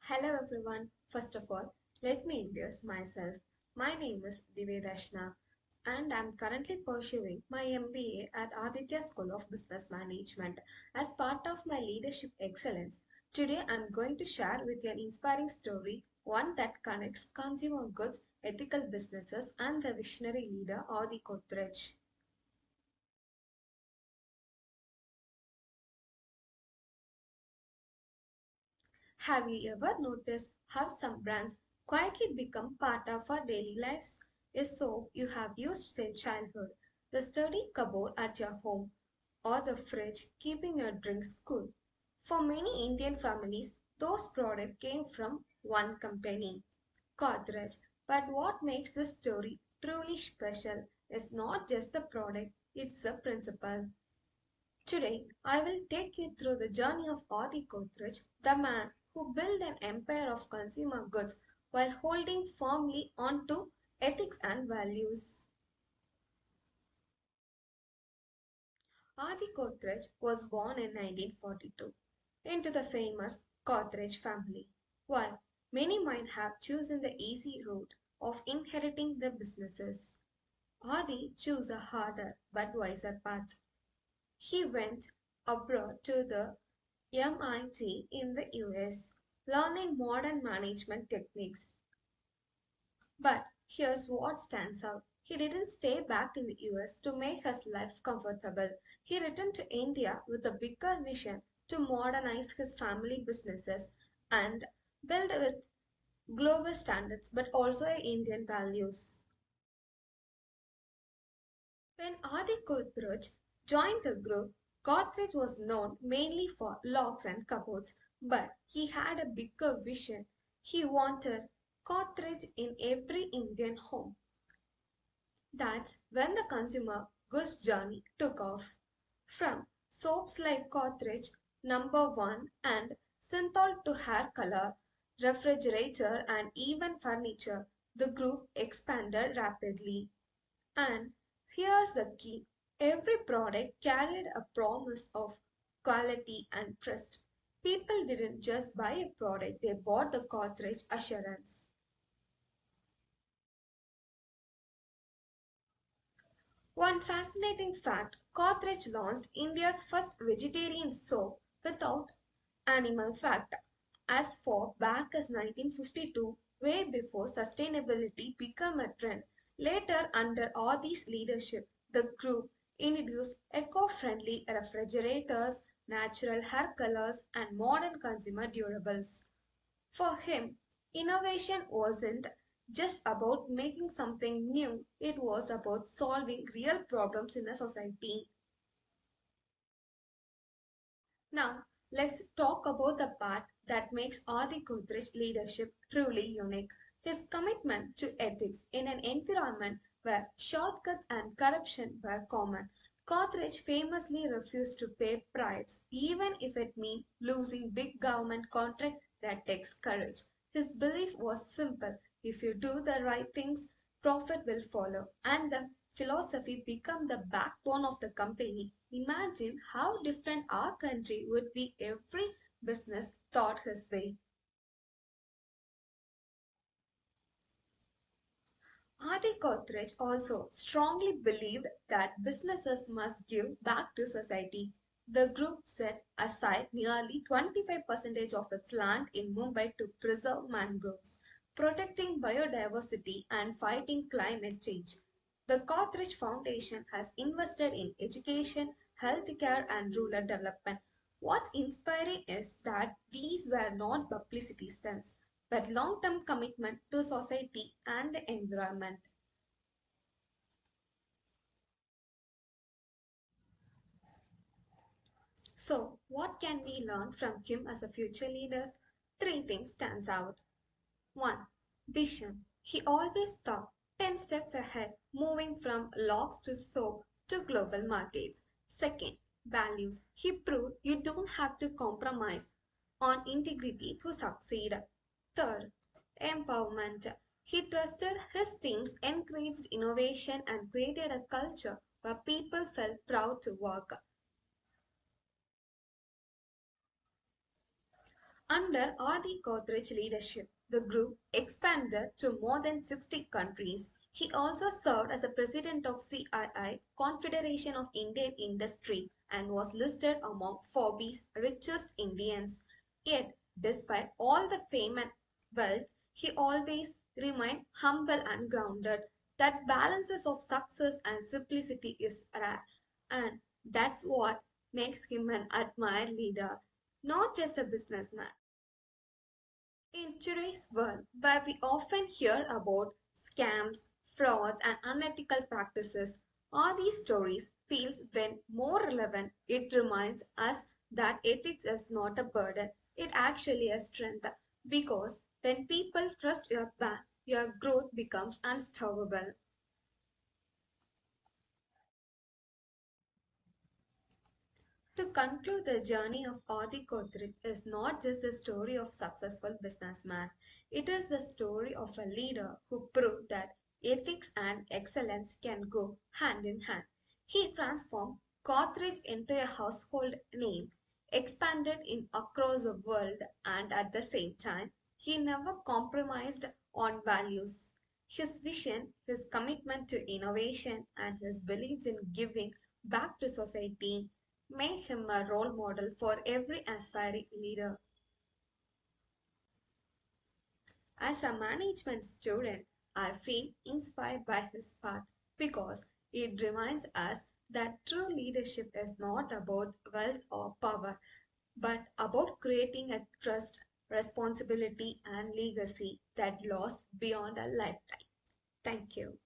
Hello everyone. First of all, let me introduce myself. My name is Divya Dharshana and I'm currently pursuing my MBA at Adithya School of Business Management. As part of my leadership excellence, today I'm going to share with you an inspiring story, one that connects consumer goods, ethical businesses and the visionary leader Adi Godrej. Have you ever noticed how some brands quietly become part of our daily lives? A soap you have used since childhood, the sturdy cupboard at your home, or the fridge keeping your drinks cool. For many Indian families, those products came from one company, Godrej. But what makes this story truly special is not just the product, it's the principle. Today, I will take you through the journey of Adi Godrej, the man who built an empire of consumer goods while holding firmly onto ethics and values. Adi Godrej was born in 1942 into the famous Godrej family. While many might have chosen the easy route of inheriting the businesses, Adi chose a harder but wiser path. He went abroad to the MIT in the US, learning modern management techniques. But here's what stands out. He didn't stay back in the US to make his life comfortable. He returned to India with a bigger vision to modernize his family businesses and build with global standards but also Indian values. When Adi Godrej joined the group, Godrej was known mainly for locks and cupboards, but he had a bigger vision. He wanted Godrej in every Indian home. That's when the consumer goods journey took off. From soaps like Godrej Number One and Synthol to hair color, refrigerator, and even furniture, the group expanded rapidly. And here's the key, every product carried a promise of quality and trust. People didn't just buy a product, they bought the Godrej assurance. One fascinating fact, Godrej launched India's first vegetarian soap without animal fat as far back as 1952, way before sustainability became a trend. Later, under Adi's leadership, the group introduced eco-friendly refrigerators, natural hair colors, and modern consumer durables. For him, innovation wasn't just about making something new, it was about solving real problems in the society. Now, let's talk about the part that makes Adi Godrej leadership truly unique. His commitment to ethics in an environment where shortcuts and corruption were common. Godrej famously refused to pay bribes even if it meant losing big government contracts that takes courage. His belief was simple, if you do the right things, profit will follow, and the philosophy became the backbone of the company. Imagine how different our country would be if every business thought his way. Adi Godrej also strongly believed that businesses must give back to society. The group set aside nearly 25% of its land in Mumbai to preserve mangroves, protecting biodiversity and fighting climate change. The Godrej Foundation has invested in education, healthcare, and rural development. What's inspiring is that these were not publicity stunts, but long-term commitment to society and the environment. So, what can we learn from him as a future leader? Three things stands out. 1. Vision. He always thought 10 steps ahead, moving from logs to soap to global markets. Second, values. He proved you don't have to compromise on integrity to succeed. Third, empowerment. He trusted his teams, encouraged innovation, and created a culture where people felt proud to work. Under Adi Godrej leadership, the group expanded to more than 60 countries. He also served as a president of CII, Confederation of Indian Industry, and was listed among Forbes' richest Indians. Yet, despite all the fame and wealth, he always remained humble and grounded. That balances of success and simplicity is rare, and that's what makes him an admired leader, not just a businessman. In today's world, where we often hear about scams, frauds, and unethical practices, all these stories feels when more relevant. It reminds us that ethics is not a burden; it actually a strength. Because when people trust your plan, your growth becomes unstoppable. To conclude, the journey of Adi Godrej is not just the story of a successful businessman. It is the story of a leader who proved that ethics and excellence can go hand in hand. He transformed Godrej into a household name, expanded in across the world, and at the same time, he never compromised on values. His vision, his commitment to innovation, and his beliefs in giving back to society make him a role model for every aspiring leader. As a management student, I feel inspired by his path because it reminds us that true leadership is not about wealth or power, but about creating a trust, responsibility, and legacy that lasts beyond a lifetime. Thank you.